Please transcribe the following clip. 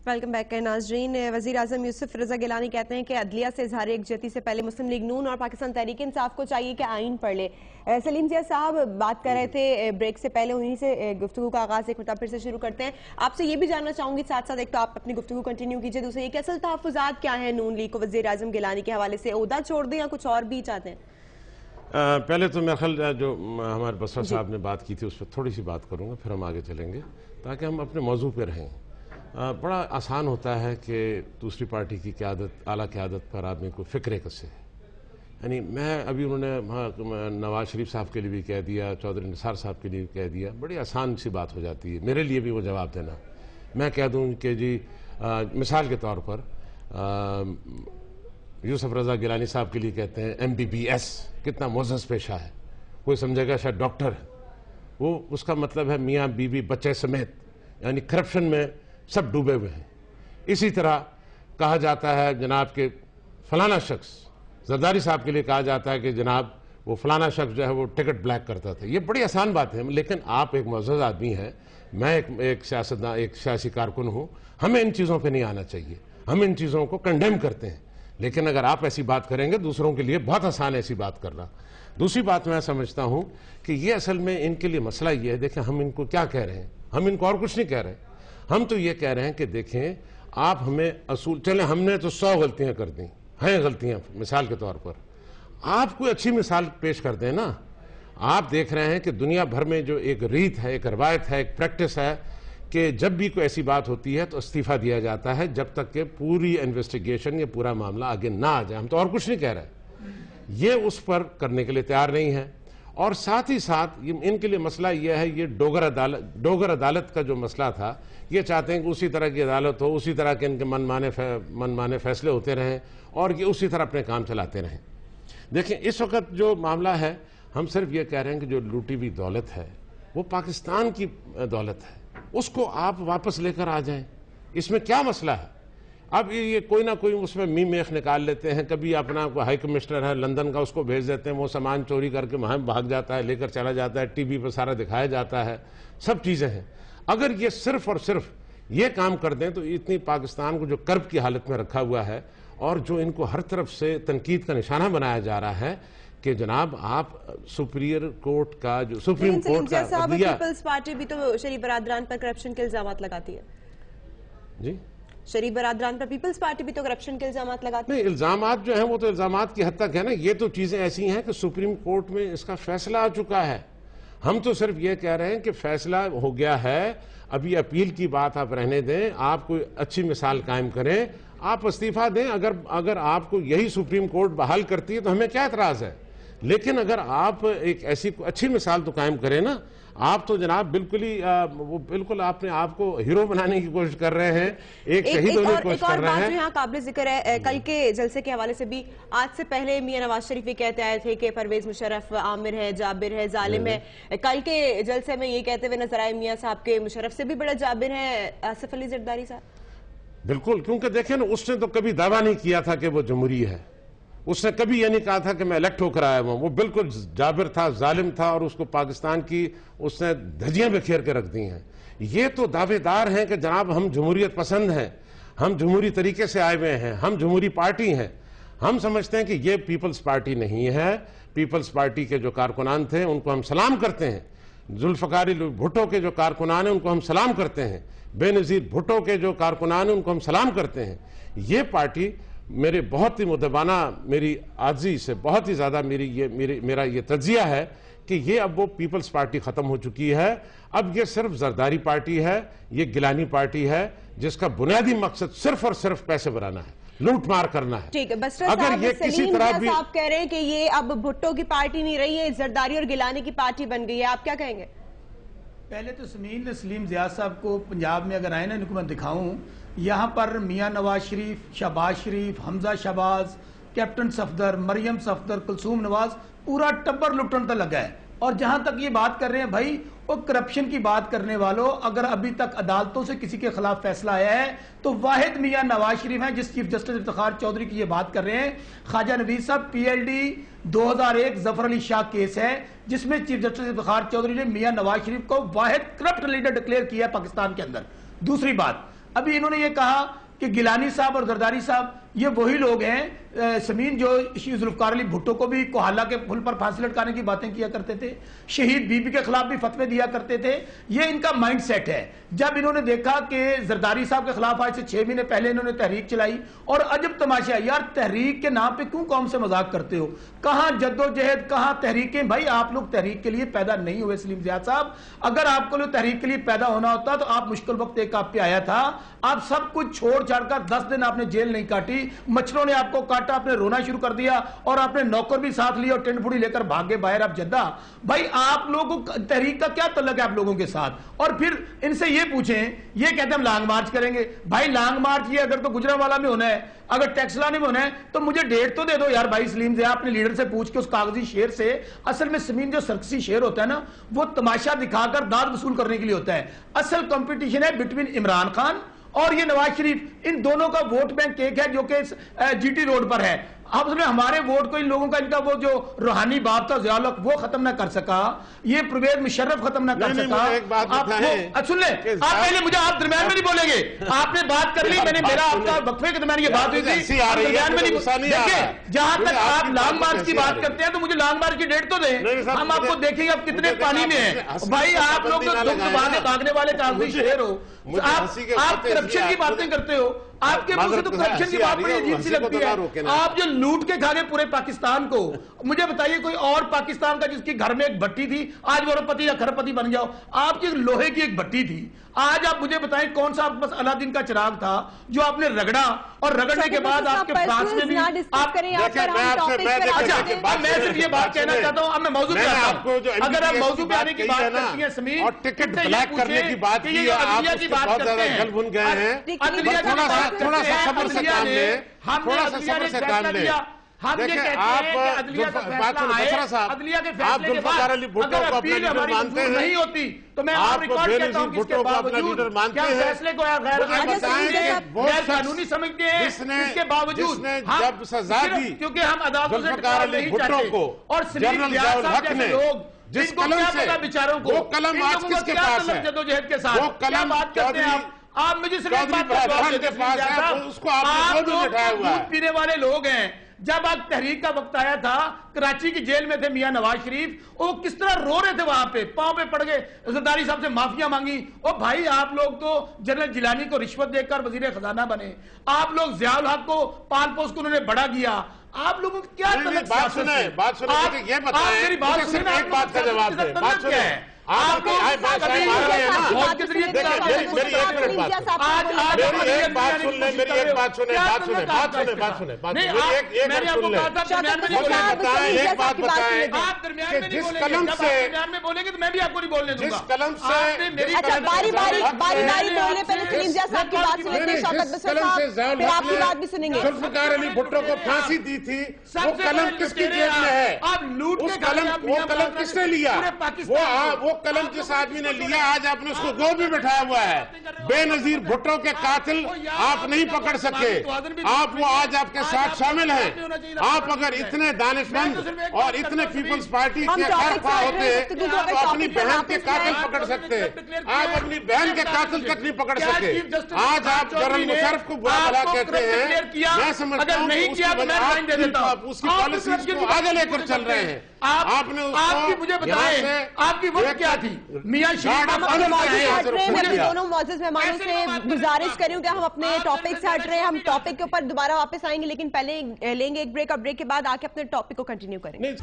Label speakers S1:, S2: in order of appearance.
S1: Welcome back नाजरीन। वज़ीर आज़म यूसुफ रज़ा गिलानी कहते हैं कि अदलिया से इजहार एकजहती से पहले मुस्लिम लीग नून और पाकिस्तान तहरीक इंसाफ को चाहिए कि आइन पढ़ ले। सलीम जिया साहब बात कर रहे थे ब्रेक से पहले, उन्हीं से गुफ्तगू का आगाज़ एक मरतबा फिर से शुरू करते हैं। आपसे ये भी जानना चाहूंगी साथ साथ, एक तो आप अपनी गुफ्तगू कंटिन्यू कीजिए, दूसरा ये कि असल तहफ़्फ़ुज़ात क्या है नून लीग को वज़ीर आज़म गिलानी के हवाले से, ओहदा छोड़ दें या कुछ और भी चाहते हैं?
S2: पहले तो मेरा ख्याल जो हमारे बसरा साहब ने बात की थी उस पर थोड़ी सी बात करूँगा, फिर हम आगे चलेंगे ताकि हम अपने मौजू पर रहें। बड़ा आसान होता है कि दूसरी पार्टी की क़यादत, आला क़यादत पर आदमी को फ़िक्र कसे। यानी मैं अभी उन्होंने नवाज शरीफ साहब के लिए भी कह दिया, चौधरी निसार साहब के लिए भी कह दिया, बड़ी आसान सी बात हो जाती है मेरे लिए भी वो जवाब देना। मैं कह दूँ कि जी मिसाल के तौर पर यूसुफ रज़ा गिलानी साहब के लिए कहते हैं MBBS, कितना मोज़ज़ पेशा है, कोई समझेगा शायद डॉक्टर है वो, उसका मतलब है मियाँ बीवी बच्चे समेत, यानी करप्शन में सब डूबे हुए हैं। इसी तरह कहा जाता है जनाब के फलाना शख्स, जरदारी साहब के लिए कहा जाता है कि जनाब वो फलाना शख्स जो है वो टिकट ब्लैक करता था। ये बड़ी आसान बात है, लेकिन आप एक मुअज़्ज़ज़ आदमी हैं, मैं एक सियासतदान, एक सियासी कारकुन हूँ, हमें इन चीज़ों पे नहीं आना चाहिए, हम इन चीज़ों को कंडेम करते हैं। लेकिन अगर आप ऐसी बात करेंगे दूसरों के लिए बहुत आसान है ऐसी बात करना। दूसरी बात मैं समझता हूँ कि ये असल में इनके लिए मसला ये है, देखें हम इनको क्या कह रहे हैं, हम इनको और कुछ नहीं कह रहे, हम तो ये कह रहे हैं कि देखें आप हमें असूल, चलें हमने तो 100 गलतियां कर दी हैं, गलतियां मिसाल के तौर पर, आप कोई अच्छी मिसाल पेश कर दें ना। आप देख रहे हैं कि दुनिया भर में जो एक रीत है, एक रवायत है, एक प्रैक्टिस है कि जब भी कोई ऐसी बात होती है तो इस्तीफा दिया जाता है जब तक कि पूरी इन्वेस्टिगेशन या पूरा मामला आगे ना आ जाए। हम तो और कुछ नहीं कह रहे, ये उस पर करने के लिए तैयार नहीं है। और साथ ही साथ इनके लिए मसला यह है, ये डोगर अदालत का जो मसला था, ये चाहते हैं कि उसी तरह की अदालत हो, उसी तरह के इनके मनमाने फैसले होते रहें और ये उसी तरह अपने काम चलाते रहें। देखें इस वक्त जो मामला है, हम सिर्फ ये कह रहे हैं कि जो लूटी हुई दौलत है वो पाकिस्तान की दौलत है, उसको आप वापस लेकर आ जाएं। इसमें क्या मसला है? अब ये कोई ना कोई उसमें मेख निकाल लेते हैं, कभी अपना हाई कमिश्नर है लंदन का, उसको भेज देते हैं, वो सामान चोरी करके वहाँ भाग जाता है, लेकर चला जाता है, टीवी पर सारा दिखाया जाता है, सब चीज़ें हैं। अगर ये सिर्फ और सिर्फ ये काम कर दें तो इतनी पाकिस्तान को जो कर्ब की हालत में रखा हुआ है और जो इनको हर तरफ से तनकीद का निशाना बनाया जा रहा है कि जनाब आप सुप्रीम कोर्ट का जो सुप्रीम कोर्ट का
S1: पीपल्स पार्टी भी तो शरीफ बरादरान पर करप्शन के इल्जाम लगाती है। जी, शरीफ बरादरान पर पीपल्स पार्टी भी तो करप्शन के इल्जाम लगाती है।
S2: नहीं, इल्जामात जो हैं वो तो इल्जामात की हद तक है ना, ये तो चीजें ऐसी हैं कि सुप्रीम कोर्ट में इसका फैसला आ चुका है। हम तो सिर्फ ये कह रहे हैं कि फैसला हो गया है, अभी अपील की बात आप रहने दें, आप कोई अच्छी मिसाल कायम करें, आप इस्तीफा दें। अगर आपको यही सुप्रीम कोर्ट बहाल करती है तो हमें क्या एतराज है, लेकिन अगर आप एक ऐसी अच्छी मिसाल तो कायम करें ना। आप तो जनाब बिल्कुल ही वो बिल्कुल अपने आप को हीरो बनाने की कोशिश कर रहे हैं, एक शहीद होने की कोशिश कर रहे हैं।
S1: यहाँ काबिल जिक्र है, कल के जलसे के हवाले से भी आज से पहले मियां नवाज शरीफ ये कहते आए थे कि परवेज मुशर्रफ आमिर है, जाबिर है, जालिम है। कल के जलसे में ये कहते हुए नजर आए मियां साहब के मुशर्रफ से भी बड़ा जाबिर है आसिफ अली जरदारी साहब।
S2: बिल्कुल, क्योंकि देखें ना, उसने तो कभी दावा नहीं किया था कि वो जमहूरी है, उसने कभी ये नहीं कहा था कि मैं इलेक्ट होकर आया हूं, वो बिल्कुल जाबिर था, जालिम था और उसको पाकिस्तान की उसने धज्जियां बिखेर के रख दी हैं। ये तो दावेदार हैं कि जनाब हम जमहूरियत पसंद हैं, हम जमहूरी तरीके से आए हुए हैं, हम जमहूरी पार्टी हैं। हम समझते हैं कि ये पीपल्स पार्टी नहीं है। पीपल्स पार्टी के जो कारकुनान थे उनको हम सलाम करते हैं, जुल्फकार भुट्टो के जो कारकुनान हैं उनको हम सलाम करते हैं, बेनज़ीर भुट्टो के जो कारकुनान हैं उनको हम सलाम करते हैं। ये पार्टी मेरे बहुत ही मुदबाना, मेरी आजी से बहुत ही ज़्यादा मेरा ये तज्जिया है कि ये अब वो पीपल्स पार्टी ख़त्म हो चुकी है। अब ये सिर्फ जरदारी पार्टी है, ये गिलानी पार्टी है जिसका बुनियादी मकसद सिर्फ और सिर्फ पैसे बनाना है, लूट मार करना है।
S1: ठीक है, अगर ये किसी तरह भी आप कह रहे हैं कि ये अब भुट्टो की पार्टी नहीं रही है, जरदारी और गिलानी की पार्टी बन गई है, आप क्या कहेंगे?
S3: पहले तो सलीम ज़ियाद साहब को पंजाब में अगर आए ना, इनको मैं दिखाऊं, यहाँ पर मियां नवाज शरीफ, शहबाज शरीफ, हमजा शहबाज, कैप्टन सफदर, मरियम सफदर, कुलसूम नवाज, पूरा टब्बर लुटन तो लगा है। اور جہاں تک یہ بات کر رہے ہیں بھائی وہ کرپشن کی بات کرنے والوں، اگر ابھی تک عدالتوں سے کسی کے خلاف فیصلہ آیا ہے تو واحد میاں نواز شریف ہیں جس چیف جسٹس افتخار چودھری کی یہ بات کر رہے ہیں. خواجہ نوید صاحب PLD 2001 ظفر علی شاہ کیس ہے جس میں چیف جسٹس افتخار چودھری نے میاں نواز شریف کو واحد کرپٹ لیڈر ڈکلیئر کیا ہے پاکستان کے اندر. دوسری بات، ابھی انہوں نے یہ کہا کہ گیلانی صاحب اور زرداری صاحب یہ وہی لوگ ہیں سمین جو ذوالفقار علی بھٹو کو بھی کوہالہ کے پل پر پھانسی لٹکانے کی باتیں کیا کرتے تھے، شہید بی بی کے خلاف بھی فتوے دیا کرتے تھے. یہ ان کا مائنڈ سیٹ ہے. جب انہوں نے دیکھا کہ زرداری صاحب کے خلاف آج سے 6 مہینے پہلے انہوں نے تحریک چلائی، اور عجب تماشا ہے یار، تحریک کے نام پہ کیوں قوم سے مذاق کرتے ہو؟ کہاں جد و جہد، کہاں تحریکیں؟ بھائی آپ لوگ تحریک کے لیے پیدا نہیں ہوئے سلیم ضیاء صاحب. اگر آپ کو تحریک کے لیے پیدا ہونا ہوتا تو آپ مشکل وقت ایک آپ پہ آیا تھا. آپ سب کچھ چھوڑ چھاڑ کر 10 دن آپ نے جیل نہیں کاٹی، مچھروں نے آپ کو کاٹا، آپ نے رونا شروع کر دیا اور آپ نے نوکر بھی ساتھ لیا اور ٹینٹ پھوڑی لے کر بھاگے باہر آپ جدہ. بھائی آپ لوگوں تحریک کا کیا تعلق ہے آپ لوگوں کے ساتھ؟ اور پھر ان سے یہ پوچھیں، یہ کہتے ہیں ہم لانگ مارچ کریں گے. بھائی لانگ مارچ یہ اگر تو گجرانوالہ میں ہونا ہے، اگر ٹیکس لانے میں ہونا ہے تو مجھے ڈیٹ تو دے دو یار. بھائی سلیم ضیاء اپنے لیڈر سے پوچھ کے اس کاغذی شیر سے، اصل میں سمین جو سرکسی شیر ہوتا ہے نا وہ تماشا دکھا کر داد وصول کرنے کے لیے ہوتا ہے. اصل کمپٹیشن ہے بٹوین عمران خان اور یہ نواز شریف. ان دونوں کا ووٹ بینک ایک ہے جو کہ GT روڈ پر ہے. اب اس میں ہمارے ووٹ کو ان لوگوں کا ان کا وہ جو روحانی باپ تھا ضیاء الحق وہ ختم نہ کر سکا، یہ پرویز مشرف ختم نہ کر سکا. آپ سن لیں، آپ پہلے مجھے آپ درمیان میں نہیں بولیں گے. آپ نے بات کر لی، میں نے میرا آپ کا وقفے کے درمیان یہ بات ہوئی تھی، درمیان میں نہیں. دیکھیں جہاں تک آپ لانگ مارچ کی بات کرتے ہیں تو مجھے لانگ مارچ کی ڈیٹ تو دیں، ہم آپ کو دیکھیں گے آپ کتنے پانی میں ہیں. بھائی آپ لوگ تو دکھ دبانے بھاگنے والے کاغذی شہر ہو. آپ کرپشن کی باتیں کرتے ہو، آپ کے منہ سے تو کرپشن کی بات بڑی عجیب سی لگتی ہے. آپ جو لوٹ کے کھا گئے پورے پاکستان کو، مجھے بتائیے کوئی اور پاکستان کا جس کی گھر میں ایک بھٹی تھی آج وہ روپتی یا کھرپتی بن جاؤ. آپ کی لوہے کی ایک بھٹی تھی، آج آپ مجھے بتائیں کون سا آپ بس علادین کا چراغ تھا جو آپ نے رگڑا اور رگڑنے کے بعد آپ کے فرانس میں بھی آپ میں صرف یہ بات کہنا چاہتا ہوں. اب میں موضوع پہ آتا ہوں. اگر آپ موضوع پہ آنے کی بات کرتی ہیں سمین
S2: اور ٹکٹ بلیک کرنے کی بات کی ہے، آپ اس کے بہت زیادہ گل بن گئے ہیں. تھوڑا سا صبر سے کام لیں، تھوڑا سا صبر سے کام لیں. دیکھیں آپ بسرا صاحب، آپ ذوالفقار علی بھٹو کو اپنا لیڈر مانتے ہیں، آپ کو بے نظیر بھٹو کو اپنا لیڈر مانتے ہیں. غیر قانونی سمجھتے ہیں جس نے جب سزا دی ذوالفقار علی بھٹو کو اور جنرل ضیاء الحق نے، جس قلم سے وہ قلم آج کس کے پاس ہے، وہ قلم
S3: آپ مجھے صرف کے پاس ہے، اس کو آپ نے جو بٹھایا ہوا ہے. پینے والے لوگ ہیں. جب آج تحریک کا وقت آیا تھا، کراچی کی جیل میں تھے میاں نواز شریف، وہ کس طرح رو رہے تھے وہاں پہ، پاؤں پہ پڑ گئے، زرداری صاحب سے معافیاں مانگی. اور بھائی آپ لوگ تو جنرل جیلانی کو رشوت دے کر وزیر خزانہ بنے، آپ لوگ ضیاء الحق کو پال پوس کو انہوں نے بڑا کیا. آپ لوگوں کو کیا
S2: بات سنیں، یہ بتائیں، ایک بات کا جواب دیں. بات سنیں، آپ کو ایک بات سن لیں، جس قلم سے
S3: بولیں گے تو میں بھی آپ کو نہیں بولنے دوں گا.
S2: جس قلم سے
S1: باری باری بولنے پہلے سلیم ضیاء صاحب کی بات سنیں گے، شوکت بسر صاحب پھر آپ کی بات بھی سنیں گے.
S2: ذوالفقار علی بھٹو کو پھانسی دی تھی، وہ قلم کس کی جیب میں ہے؟ وہ قلم کس نے لیا؟ وہ قلم جس آدمی نے لیا آج آپ نے اس کو گود میں بٹھایا ہوا ہے. بے نظیر بھٹو کے قاتل آپ نہیں پکڑ سکے، آپ وہ آج آپ کے ساتھ شامل ہیں. آپ اگر اتنے دانشمند اور اتنے پیپلز پارٹی کے خواہ ہوتے تو اپنی بہن کے قاتل پکڑ سکتے. آپ اپنی بہن کے قاتل تک نہیں پکڑ سکے. آج آپ جنرل مشرف کو برا بھلا کہتے ہیں. میں سمجھتا ہوں کہ اس کی پالیسیز کو آگے لے کر چل رہے ہیں. آپ نے
S3: آپ کی مجھے بتائیں آپ کی وقت کیا تھی؟ میاں شریف
S1: دونوں معزز مہمانوں سے گزارش کریں کہ ہم اپنے ٹاپک سے ہٹ رہے ہیں، ہم ٹاپک کے اوپر دوبارہ واپس آئیں گے، لیکن پہلے لیں گے ایک بریک، اور بریک کے بعد آ کے اپنے ٹاپک کو کنٹینیو کریں گے.